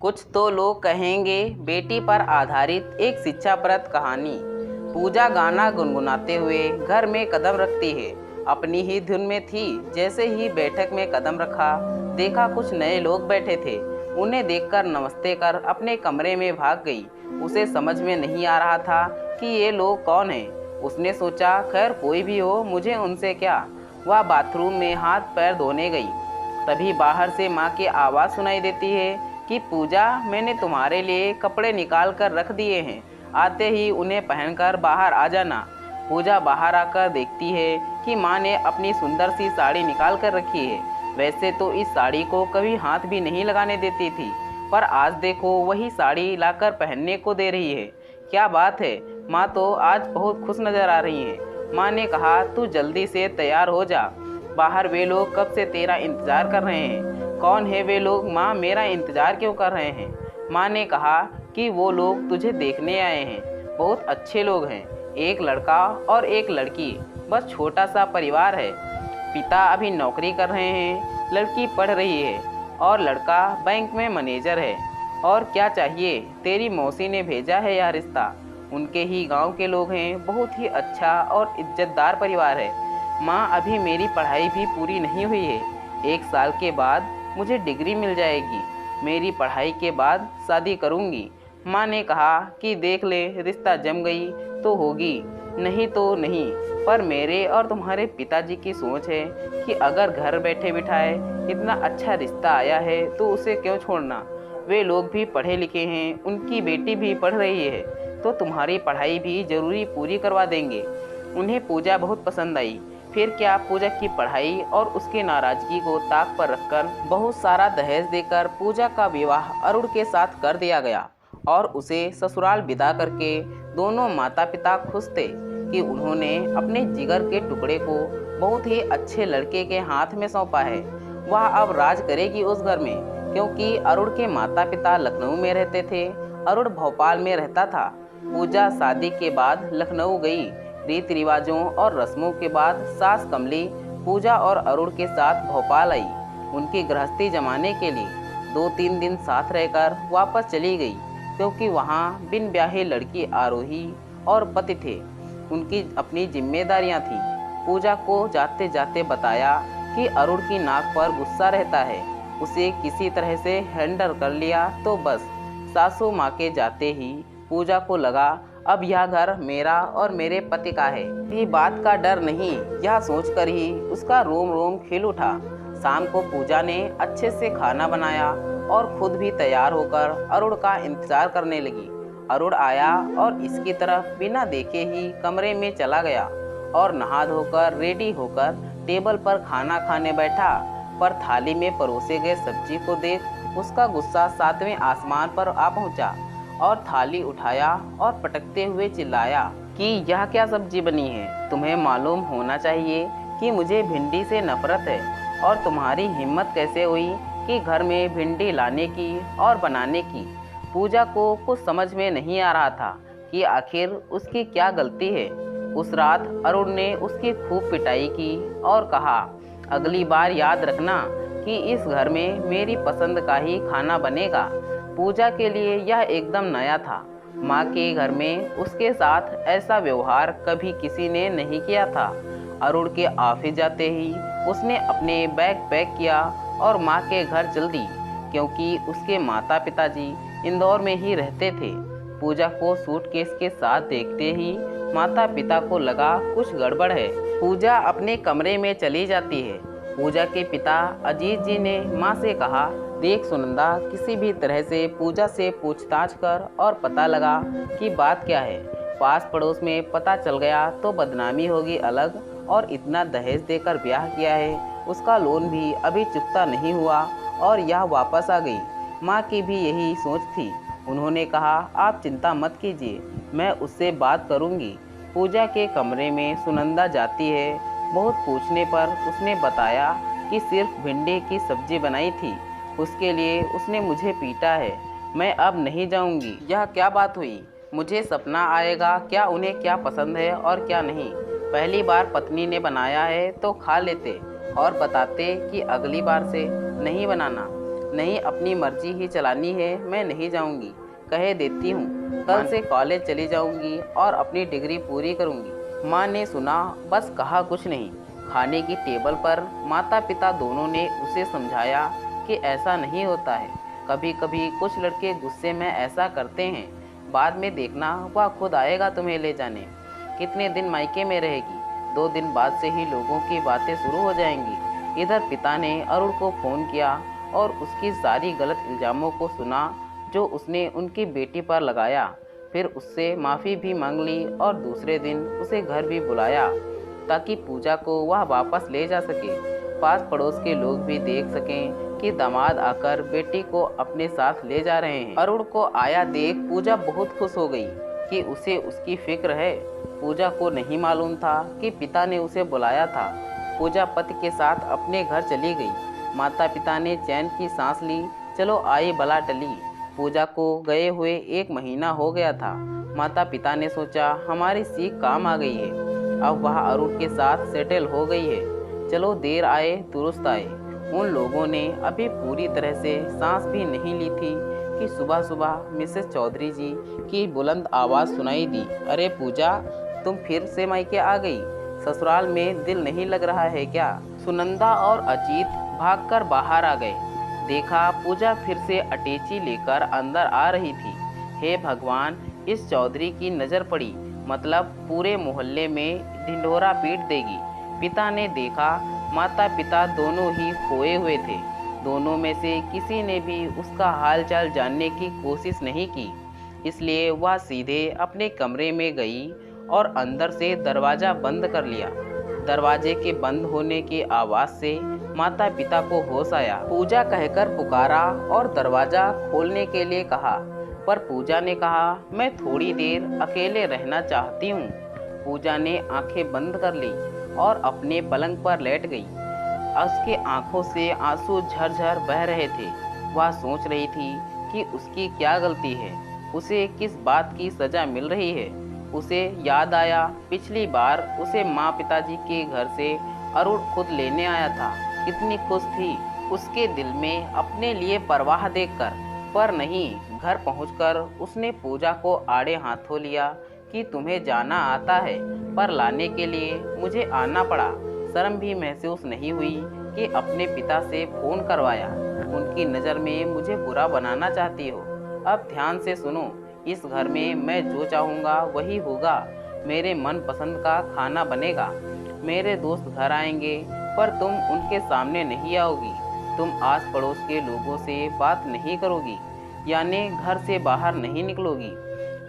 कुछ तो लोग कहेंगे बेटी पर आधारित एक शिक्षाप्रद कहानी। पूजा गाना गुनगुनाते हुए घर में कदम रखती है। अपनी ही धुन में थी। जैसे ही बैठक में कदम रखा, देखा कुछ नए लोग बैठे थे। उन्हें देखकर नमस्ते कर अपने कमरे में भाग गई। उसे समझ में नहीं आ रहा था कि ये लोग कौन हैं। उसने सोचा खैर कोई भी हो, मुझे उनसे क्या। वह बाथरूम में हाथ पैर धोने गई। तभी बाहर से माँ की आवाज़ सुनाई देती है कि पूजा, मैंने तुम्हारे लिए कपड़े निकाल कर रख दिए हैं, आते ही उन्हें पहनकर बाहर आ जाना। पूजा बाहर आकर देखती है कि माँ ने अपनी सुंदर सी साड़ी निकाल कर रखी है। वैसे तो इस साड़ी को कभी हाथ भी नहीं लगाने देती थी, पर आज देखो वही साड़ी लाकर पहनने को दे रही है। क्या बात है, माँ तो आज बहुत खुश नज़र आ रही हैं। माँ ने कहा तू जल्दी से तैयार हो जा, बाहर वे लोग कब से तेरा इंतज़ार कर रहे हैं। कौन है वे लोग माँ, मेरा इंतज़ार क्यों कर रहे हैं। माँ ने कहा कि वो लोग तुझे देखने आए हैं, बहुत अच्छे लोग हैं, एक लड़का और एक लड़की, बस छोटा सा परिवार है। पिता अभी नौकरी कर रहे हैं, लड़की पढ़ रही है और लड़का बैंक में मैनेजर है। और क्या चाहिए, तेरी मौसी ने भेजा है यह रिश्ता, उनके ही गांव के लोग हैं, बहुत ही अच्छा और इज्जतदार परिवार है। माँ अभी मेरी पढ़ाई भी पूरी नहीं हुई है, 1 साल के बाद मुझे डिग्री मिल जाएगी, मेरी पढ़ाई के बाद शादी करूँगी। माँ ने कहा कि देख ले, रिश्ता जम गई तो होगी, नहीं तो नहीं। पर मेरे और तुम्हारे पिताजी की सोच है कि अगर घर बैठे बिठाए इतना अच्छा रिश्ता आया है तो उसे क्यों छोड़ना। वे लोग भी पढ़े लिखे हैं, उनकी बेटी भी पढ़ रही है, तो तुम्हारी पढ़ाई भी ज़रूरी पूरी करवा देंगे। उन्हें पूजा बहुत पसंद आई। फिर क्या, पूजा की पढ़ाई और उसकी नाराज़गी को ताक पर रखकर बहुत सारा दहेज देकर पूजा का विवाह अरुण के साथ कर दिया गया और उसे ससुराल विदा करके दोनों माता पिता खुश थे कि उन्होंने अपने जिगर के टुकड़े को बहुत ही अच्छे लड़के के हाथ में सौंपा है। वह अब राज करेगी उस घर में, क्योंकि अरुण के माता पिता लखनऊ में रहते थे, अरुण भोपाल में रहता था। पूजा शादी के बाद लखनऊ गई। रीति रिवाजों और रस्मों के बाद सास कमली पूजा और अरुण के साथ भोपाल आई उनकी गृहस्थी जमाने के लिए। 2-3 दिन साथ रहकर वापस चली गई, क्योंकि वहाँ बिन ब्याही लड़की आरोही और पति थे, उनकी अपनी जिम्मेदारियाँ थीं। पूजा को जाते जाते बताया कि अरुण की नाक पर गुस्सा रहता है, उसे किसी तरह से हैंडल कर लिया तो बस। सासू माँ के जाते ही पूजा को लगा अब यह घर मेरा और मेरे पति का है। ये बात का डर नहीं, यह सोचकर ही उसका रोम रोम खिल उठा। शाम को पूजा ने अच्छे से खाना बनाया और खुद भी तैयार होकर अरुण का इंतजार करने लगी। अरुण आया और इसकी तरफ बिना देखे ही कमरे में चला गया और नहा धोकर रेडी होकर टेबल पर खाना खाने बैठा। पर थाली में परोसे गए सब्जी को देख उसका गुस्सा 7वें आसमान पर आ पहुंचा और थाली उठाया और पटकते हुए चिल्लाया कि यह क्या सब्जी बनी है। तुम्हें मालूम होना चाहिए कि मुझे भिंडी से नफरत है, और तुम्हारी हिम्मत कैसे हुई कि घर में भिंडी लाने की और बनाने की। पूजा को कुछ समझ में नहीं आ रहा था कि आखिर उसकी क्या गलती है। उस रात अरुण ने उसकी खूब पिटाई की और कहा अगली बार याद रखना कि इस घर में मेरी पसंद का ही खाना बनेगा। पूजा के लिए यह एकदम नया था। माँ के घर में उसके साथ ऐसा व्यवहार कभी किसी ने नहीं किया था। अरुण के ऑफिस जाते ही उसने अपने बैग पैक किया और माँ के घर चल दी, क्योंकि उसके माता पिताजी इंदौर में ही रहते थे। पूजा को सूटकेस के साथ देखते ही माता पिता को लगा कुछ गड़बड़ है। पूजा अपने कमरे में चली जाती है। पूजा के पिता अजीत जी ने माँ से कहा, देख सुनंदा, किसी भी तरह से पूजा से पूछताछ कर और पता लगा कि बात क्या है। पास पड़ोस में पता चल गया तो बदनामी होगी अलग, और इतना दहेज देकर ब्याह किया है, उसका लोन भी अभी चुकता नहीं हुआ और यह वापस आ गई। माँ की भी यही सोच थी। उन्होंने कहा आप चिंता मत कीजिए, मैं उससे बात करूँगी। पूजा के कमरे में सुनंदा जाती है। बहुत पूछने पर उसने बताया कि सिर्फ भिंडी की सब्जी बनाई थी, उसके लिए उसने मुझे पीटा है, मैं अब नहीं जाऊंगी। यह क्या बात हुई, मुझे सपना आएगा क्या उन्हें क्या पसंद है और क्या नहीं। पहली बार पत्नी ने बनाया है तो खा लेते और बताते कि अगली बार से नहीं बनाना। नहीं, अपनी मर्जी ही चलानी है, मैं नहीं जाऊंगी। कह देती हूँ, कल से कॉलेज चली जाऊंगी और अपनी डिग्री पूरी करूंगी। माँ ने सुना, बस कहा कुछ नहीं। खाने की टेबल पर माता पिता दोनों ने उसे समझाया कि ऐसा नहीं होता है। कभी कभी कुछ लड़के गुस्से में ऐसा करते हैं, बाद में देखना वह खुद आएगा तुम्हें ले जाने। कितने दिन मायके में रहेगी? 2 दिन बाद से ही लोगों की बातें शुरू हो जाएंगी। इधर पिता ने अरुण को फ़ोन किया और उसकी सारी गलत इल्ज़ामों को सुना जो उसने उनकी बेटी पर लगाया। फिर उससे माफ़ी भी मांग ली और दूसरे दिन उसे घर भी बुलाया ताकि पूजा को वह वापस ले जा सके। पास पड़ोस के लोग भी देख सकें कि दामाद आकर बेटी को अपने साथ ले जा रहे हैं। अरुण को आया देख पूजा बहुत खुश हो गई कि उसे उसकी फिक्र है। पूजा को नहीं मालूम था कि पिता ने उसे बुलाया था। पूजा पति के साथ अपने घर चली गई। माता पिता ने चैन की सांस ली। चलो आई बला टली। पूजा को गए हुए 1 महीना हो गया था। माता पिता ने सोचा हमारी सीख काम आ गई है, अब वह अरुण के साथ सेटल हो गई है। चलो देर आए दुरुस्त आए। उन लोगों ने अभी पूरी तरह से सांस भी नहीं ली थी कि सुबह सुबह मिसेस चौधरी जी की बुलंद आवाज़ सुनाई दी, अरे पूजा, तुम फिर से मायके आ गई? ससुराल में दिल नहीं लग रहा है क्या? सुनंदा और अजीत भागकर बाहर आ गए। देखा पूजा फिर से अटैची लेकर अंदर आ रही थी। हे भगवान, इस चौधरी की नज़र पड़ी, मतलब पूरे मोहल्ले में ढिंढोरा पीट देगी। पिता ने देखा माता पिता दोनों ही खोए हुए थे। दोनों में से किसी ने भी उसका हाल चाल जानने की कोशिश नहीं की। इसलिए वह सीधे अपने कमरे में गई और अंदर से दरवाज़ा बंद कर लिया। दरवाजे के बंद होने की आवाज़ से माता पिता को होश आया। पूजा कहकर पुकारा और दरवाज़ा खोलने के लिए कहा, पर पूजा ने कहा, मैं थोड़ी देर अकेले रहना चाहती हूँ। पूजा ने आंखें बंद कर ली और अपने पलंग पर लेट गई। उसके आंखों से आंसू झरझर बह रहे थे। वह सोच रही थी कि उसकी क्या गलती है, उसे किस बात की सज़ा मिल रही है। उसे याद आया पिछली बार उसे माँ पिताजी के घर से अरुण खुद लेने आया था। कितनी खुश थी उसके दिल में अपने लिए परवाह देखकर। पर नहीं, घर पहुंचकर उसने पूजा को आड़े हाथों लिया कि तुम्हें जाना आता है, पर लाने के लिए मुझे आना पड़ा। शर्म भी महसूस नहीं हुई कि अपने पिता से फ़ोन करवाया। उनकी नज़र में मुझे बुरा बनाना चाहती हो। अब ध्यान से सुनो, इस घर में मैं जो चाहूँगा वही होगा। मेरे मनपसंद का खाना बनेगा। मेरे दोस्त घर आएंगे, पर तुम उनके सामने नहीं आओगी। तुम आस पड़ोस के लोगों से बात नहीं करोगी, यानी घर से बाहर नहीं निकलोगी।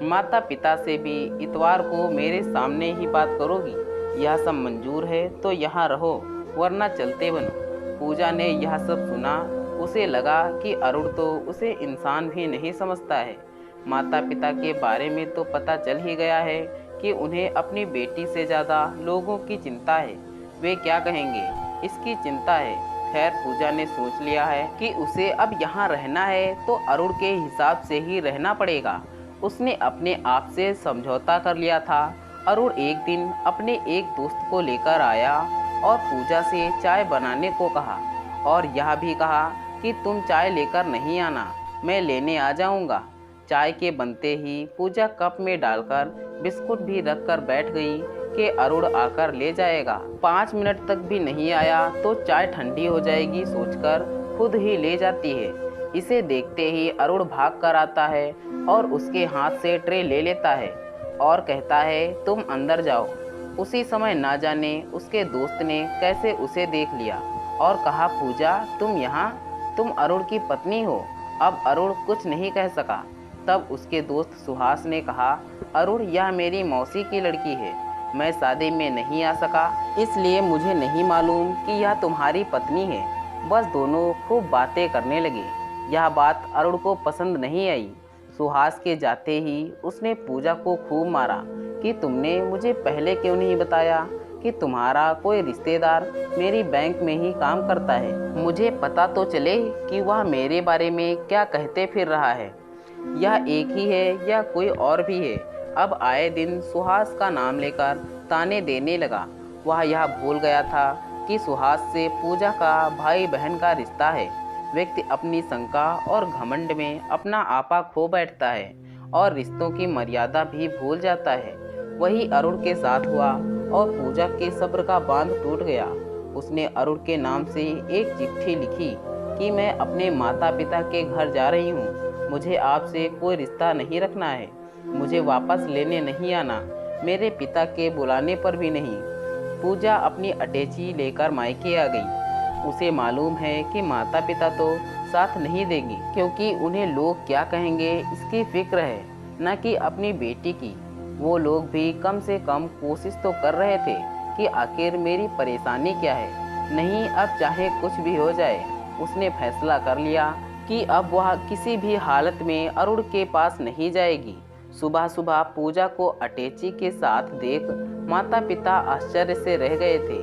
माता पिता से भी इतवार को मेरे सामने ही बात करोगी। यह सब मंजूर है तो यहाँ रहो, वरना चलते बनो। पूजा ने यह सब सुना। उसे लगा कि अरुण तो उसे इंसान भी नहीं समझता है। माता पिता के बारे में तो पता चल ही गया है कि उन्हें अपनी बेटी से ज़्यादा लोगों की चिंता है। वे क्या कहेंगे, इसकी चिंता है। खैर, पूजा ने सोच लिया है कि उसे अब यहाँ रहना है तो अरुण के हिसाब से ही रहना पड़ेगा। उसने अपने आप से समझौता कर लिया था। अरुण एक दिन अपने एक दोस्त को लेकर आया और पूजा से चाय बनाने को कहा और यह भी कहा कि तुम चाय लेकर नहीं आना, मैं लेने आ जाऊंगा। चाय के बनते ही पूजा कप में डालकर बिस्कुट भी रखकर बैठ गई कि अरुण आकर ले जाएगा। 5 मिनट तक भी नहीं आया तो चाय ठंडी हो जाएगी सोचकर खुद ही ले जाती है। इसे देखते ही अरुण भाग कर आता है और उसके हाथ से ट्रे ले लेता है और कहता है, तुम अंदर जाओ। उसी समय ना जाने उसके दोस्त ने कैसे उसे देख लिया और कहा, पूजा, तुम यहाँ? तुम अरुण की पत्नी हो। अब अरुण कुछ नहीं कह सका। तब उसके दोस्त सुहास ने कहा, अरुण, यह मेरी मौसी की लड़की है। मैं शादी में नहीं आ सका, इसलिए मुझे नहीं मालूम कि यह तुम्हारी पत्नी है। बस दोनों खूब बातें करने लगे। यह बात अरुण को पसंद नहीं आई। सुहास के जाते ही उसने पूजा को खूब मारा कि तुमने मुझे पहले क्यों नहीं बताया कि तुम्हारा कोई रिश्तेदार मेरी बैंक में ही काम करता है। मुझे पता तो चले कि वह मेरे बारे में क्या कहते फिर रहा है। यह एक ही है या कोई और भी है? अब आए दिन सुहास का नाम लेकर ताने देने लगा। वह यह भूल गया था कि सुहास से पूजा का भाई बहन का रिश्ता है। व्यक्ति अपनी शंका और घमंड में अपना आपा खो बैठता है और रिश्तों की मर्यादा भी भूल जाता है। वही अरुण के साथ हुआ और पूजा के सब्र का बांध टूट गया। उसने अरुण के नाम से एक चिट्ठी लिखी कि मैं अपने माता पिता के घर जा रही हूँ, मुझे आपसे कोई रिश्ता नहीं रखना है, मुझे वापस लेने नहीं आना, मेरे पिता के बुलाने पर भी नहीं। पूजा अपनी अटैची लेकर मायके आ गई। उसे मालूम है कि माता पिता तो साथ नहीं देंगे, क्योंकि उन्हें लोग क्या कहेंगे इसकी फिक्र है, न कि अपनी बेटी की। वो लोग भी कम से कम कोशिश तो कर रहे थे कि आखिर मेरी परेशानी क्या है। नहीं, अब चाहे कुछ भी हो जाए, उसने फैसला कर लिया कि अब वह किसी भी हालत में अरुण के पास नहीं जाएगी। सुबह सुबह पूजा को अटैची के साथ देख माता पिता आश्चर्य से रह गए थे।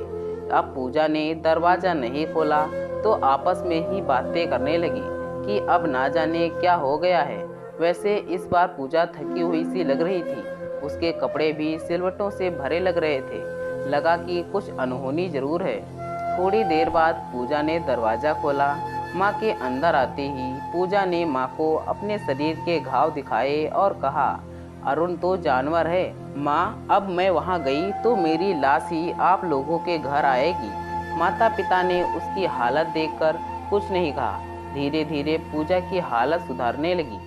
अब पूजा ने दरवाज़ा नहीं खोला तो आपस में ही बातें करने लगी कि अब ना जाने क्या हो गया है। वैसे इस बार पूजा थकी हुई सी लग रही थी। उसके कपड़े भी सिलवटों से भरे लग रहे थे। लगा कि कुछ अनहोनी जरूर है। थोड़ी देर बाद पूजा ने दरवाज़ा खोला। माँ के अंदर आते ही पूजा ने माँ को अपने शरीर के घाव दिखाए और कहा, अरुण तो जानवर है माँ, अब मैं वहाँ गई तो मेरी लाश ही आप लोगों के घर आएगी। माता पिता ने उसकी हालत देखकर कुछ नहीं कहा। धीरे धीरे पूजा की हालत सुधरने लगी।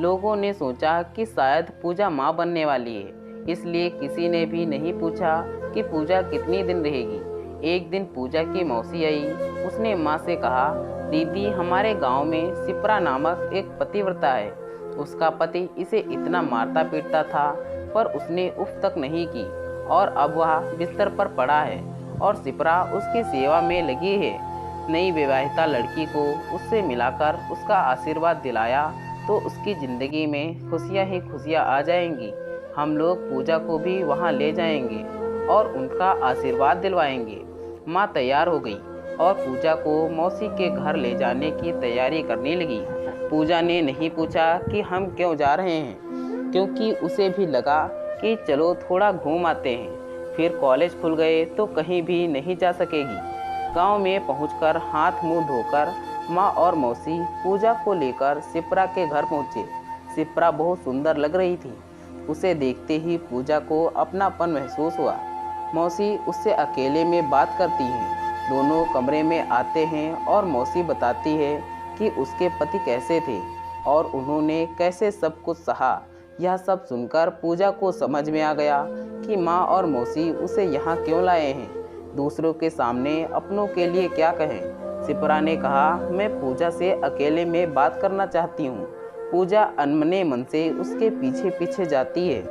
लोगों ने सोचा कि शायद पूजा माँ बनने वाली है, इसलिए किसी ने भी नहीं पूछा कि पूजा कितनी दिन रहेगी। एक दिन पूजा की मौसी आई। उसने माँ से कहा, दीदी, हमारे गांव में सिप्रा नामक एक पतिव्रता है। उसका पति इसे इतना मारता पीटता था, पर उसने उफ तक नहीं की और अब वह बिस्तर पर पड़ा है और सिप्रा उसकी सेवा में लगी है। नई विवाहिता लड़की को उससे मिलाकर उसका आशीर्वाद दिलाया तो उसकी ज़िंदगी में खुशियाँ ही खुशियाँ आ जाएंगी। हम लोग पूजा को भी वहाँ ले जाएंगे और उनका आशीर्वाद दिलवाएंगे। माँ तैयार हो गई और पूजा को मौसी के घर ले जाने की तैयारी करने लगी। पूजा ने नहीं पूछा कि हम क्यों जा रहे हैं, क्योंकि उसे भी लगा कि चलो थोड़ा घूम आते हैं। फिर कॉलेज खुल गए तो कहीं भी नहीं जा सकेगी। गांव में पहुंचकर हाथ मुंह धोकर माँ और मौसी पूजा को लेकर सिप्रा के घर पहुँचे। सिप्रा बहुत सुंदर लग रही थी। उसे देखते ही पूजा को अपनापन महसूस हुआ। मौसी उससे अकेले में बात करती हैं। दोनों कमरे में आते हैं और मौसी बताती है कि उसके पति कैसे थे और उन्होंने कैसे सब कुछ सहा। यह सब सुनकर पूजा को समझ में आ गया कि माँ और मौसी उसे यहाँ क्यों लाए हैं। दूसरों के सामने अपनों के लिए क्या कहें। सिप्रा ने कहा, मैं पूजा से अकेले में बात करना चाहती हूँ। पूजा अनमने मन से उसके पीछे पीछे जाती है।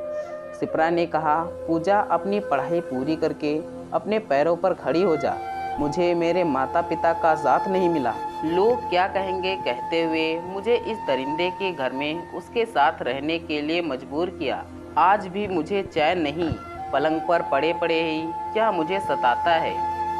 सिप्रा ने कहा, पूजा, अपनी पढ़ाई पूरी करके अपने पैरों पर खड़ी हो जा। मुझे मेरे माता पिता का साथ नहीं मिला। लोग क्या कहेंगे कहते हुए मुझे इस दरिंदे के घर में उसके साथ रहने के लिए मजबूर किया। आज भी मुझे चैन नहीं। पलंग पर पड़े पड़े ही क्या मुझे सताता है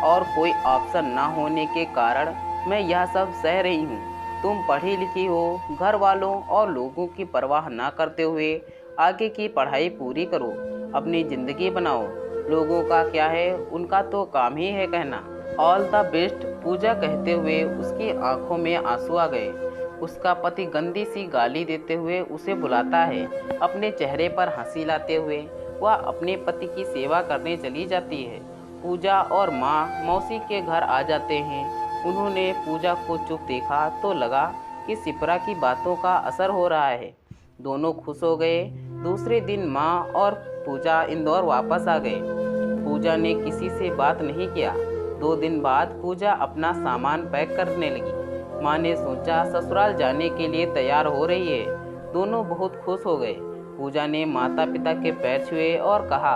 और कोई ऑप्शन ना होने के कारण मैं यह सब सह रही हूँ। तुम पढ़ी लिखी हो, घर वालों और लोगों की परवाह ना करते हुए आगे की पढ़ाई पूरी करो, अपनी ज़िंदगी बनाओ। लोगों का क्या है, उनका तो काम ही है कहना। ऑल द बेस्ट, पूजा कहते हुए उसकी आंखों में आंसू आ गए। उसका पति गंदी सी गाली देते हुए उसे बुलाता है। अपने चेहरे पर हंसी लाते हुए वह अपने पति की सेवा करने चली जाती है। पूजा और माँ मौसी के घर आ जाते हैं। उन्होंने पूजा को चुप देखा तो लगा कि सिप्रा की बातों का असर हो रहा है। दोनों खुश हो गए। दूसरे दिन माँ और पूजा इंदौर वापस आ गए। पूजा ने किसी से बात नहीं किया। 2 दिन बाद पूजा अपना सामान पैक करने लगी। माँ ने सोचा ससुराल जाने के लिए तैयार हो रही है। दोनों बहुत खुश हो गए। पूजा ने माता पिता के पैर छुए और कहा,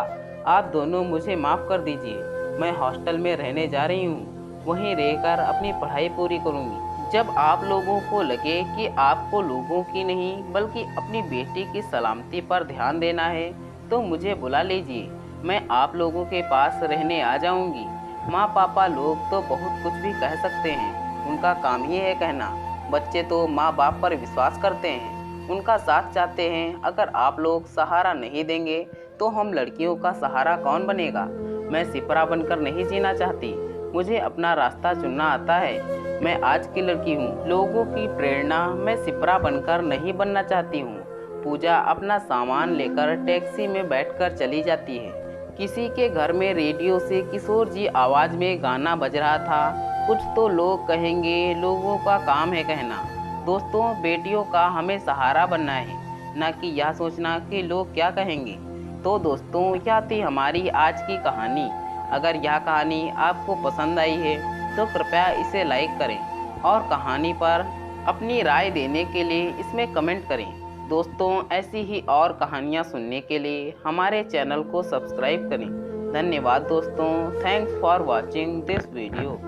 आप दोनों मुझे माफ़ कर दीजिए। मैं हॉस्टल में रहने जा रही हूँ, वहीं रहकर अपनी पढ़ाई पूरी करूँगी। जब आप लोगों को लगे कि आपको लोगों की नहीं बल्कि अपनी बेटी की सलामती पर ध्यान देना है तो मुझे बुला लीजिए। मैं आप लोगों के पास रहने आ जाऊँगी। माँ पापा लोग तो बहुत कुछ भी कह सकते हैं, उनका काम ही है कहना। बच्चे तो माँ बाप पर विश्वास करते हैं, उनका साथ चाहते हैं। अगर आप लोग सहारा नहीं देंगे तो हम लड़कियों का सहारा कौन बनेगा। मैं सिपरा बनकर नहीं जीना चाहती। मुझे अपना रास्ता चुनना आता है। मैं आज की लड़की हूँ, लोगों की प्रेरणा। मैं सिपरा बनकर नहीं बनना चाहती हूँ। पूजा अपना सामान लेकर टैक्सी में बैठकर चली जाती है। किसी के घर में रेडियो से किशोर जी आवाज़ में गाना बज रहा था। कुछ तो लोग कहेंगे, लोगों का काम है कहना। दोस्तों, बेटियों का हमें सहारा बनना है, न कि यह सोचना कि लोग क्या कहेंगे। तो दोस्तों, यह थी हमारी आज की कहानी। अगर यह कहानी आपको पसंद आई है तो कृपया इसे लाइक करें और कहानी पर अपनी राय देने के लिए इसमें कमेंट करें। दोस्तों, ऐसी ही और कहानियाँ सुनने के लिए हमारे चैनल को सब्सक्राइब करें। धन्यवाद दोस्तों। Thanks for watching this video.